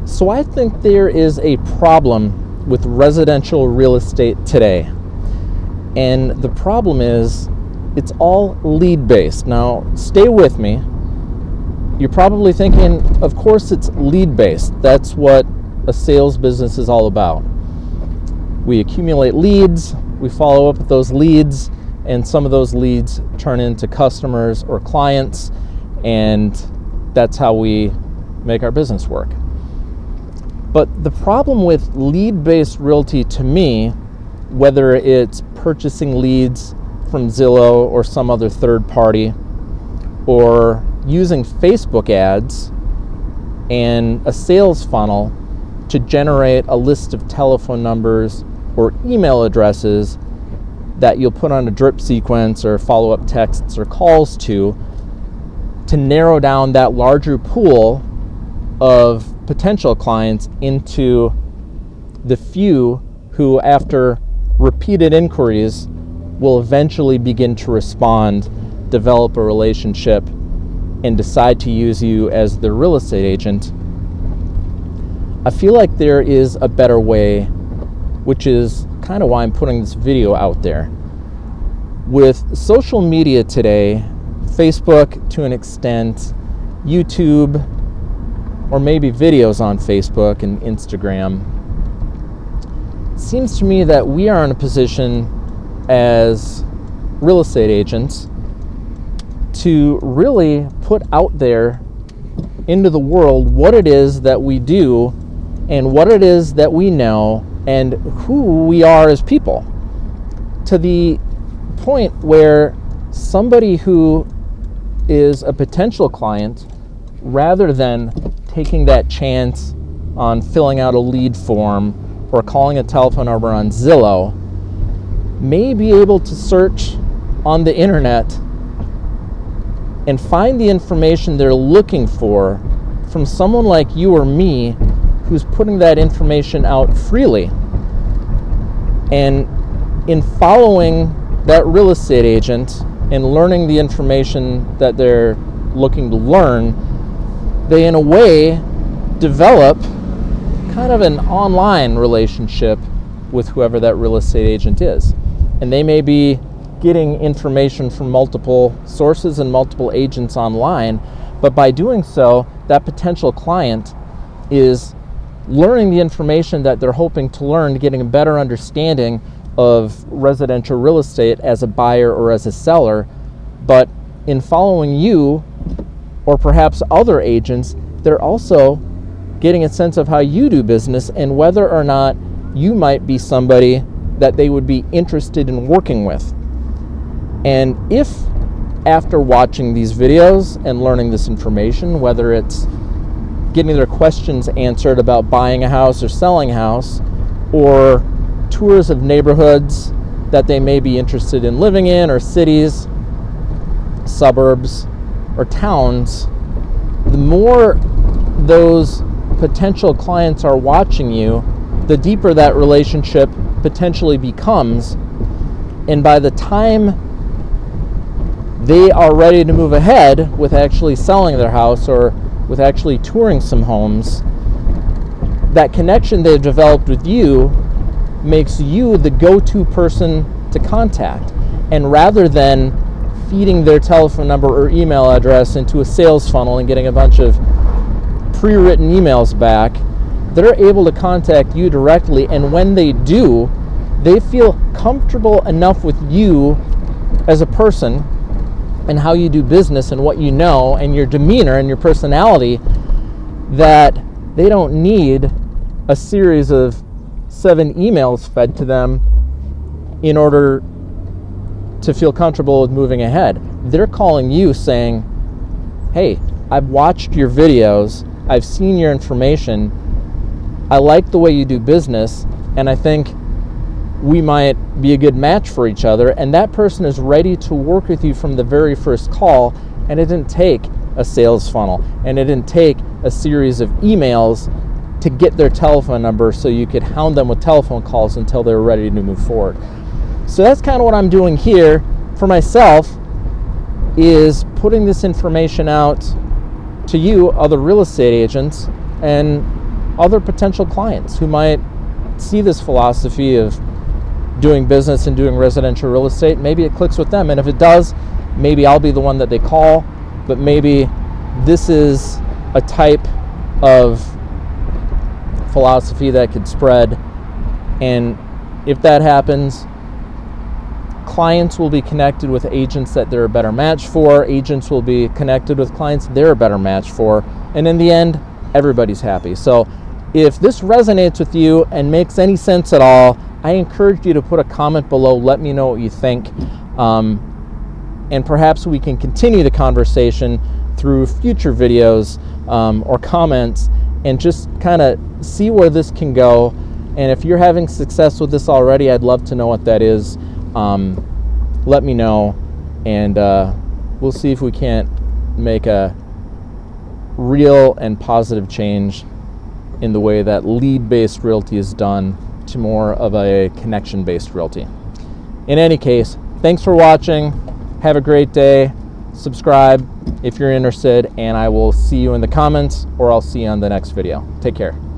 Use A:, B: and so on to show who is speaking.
A: So I think there is a problem with residential real estate today. And the problem is it's all lead-based. Now, stay with me. You're probably thinking, of course it's lead-based. That's what a sales business is all about. We accumulate leads, we follow up with those leads, and some of those leads turn into customers or clients, and that's how we make our business work. But the problem with lead-based realty to me, whether it's purchasing leads from Zillow or some other third party, or using Facebook ads and a sales funnel to generate a list of telephone numbers or email addresses that you'll put on a drip sequence or follow-up texts or calls to narrow down that larger pool of potential clients into the few who, after repeated inquiries, will eventually begin to respond, develop a relationship, and decide to use you as their real estate agent. I feel like there is a better way, which is kind of why I'm putting this video out there. With social media today, Facebook to an extent, YouTube, or maybe videos on Facebook and Instagram, it seems to me that we are in a position as real estate agents to really put out there into the world what it is that we do and what it is that we know and who we are as people, to the point where somebody who is a potential client, rather than taking that chance on filling out a lead form or calling a telephone number on Zillow, may be able to search on the internet and find the information they're looking for from someone like you or me who's putting that information out freely. And in following that real estate agent and learning the information that they're looking to learn, they in a way develop kind of an online relationship with whoever that real estate agent is. And they may be getting information from multiple sources and multiple agents online, but by doing so, that potential client is learning the information that they're hoping to learn, getting a better understanding of residential real estate as a buyer or as a seller. But in following you, or perhaps other agents, they're also getting a sense of how you do business and whether or not you might be somebody that they would be interested in working with. And if after watching these videos and learning this information, whether it's getting their questions answered about buying a house or selling a house, or tours of neighborhoods that they may be interested in living in, or cities, suburbs, or towns, the more those potential clients are watching you, the deeper that relationship potentially becomes. And by the time they are ready to move ahead with actually selling their house or with actually touring some homes, that connection they've developed with you makes you the go-to person to contact. And rather than feeding their telephone number or email address into a sales funnel and getting a bunch of pre-written emails back, they're able to contact you directly. And when they do, they feel comfortable enough with you as a person and how you do business and what you know and your demeanor and your personality, that they don't need a series of 7 emails fed to them in order to feel comfortable with moving ahead. They're calling you saying, hey, I've watched your videos, I've seen your information, I like the way you do business, and I think we might be a good match for each other. And that person is ready to work with you from the very first call, and it didn't take a sales funnel, and it didn't take a series of emails to get their telephone number so you could hound them with telephone calls until they were ready to move forward. So that's kind of what I'm doing here for myself, is putting this information out to you, other real estate agents, and other potential clients who might see this philosophy of doing business and doing residential real estate. Maybe it clicks with them, and if it does, maybe I'll be the one that they call, but maybe this is a type of philosophy that could spread. And if that happens, clients will be connected with agents that they're a better match for. Agents will be connected with clients they're a better match for. And in the end, everybody's happy. So if this resonates with you and makes any sense at all, I encourage you to put a comment below. Let me know what you think. And perhaps we can continue the conversation through future videos or comments and just kind of see where this can go. And if you're having success with this already, I'd love to know what that is. Let me know, and we'll see if we can't make a real and positive change in the way that lead-based realty is done to more of a connection-based realty. In any case, thanks for watching. Have a great day. Subscribe if you're interested, and I will see you in the comments, or I'll see you on the next video. Take care.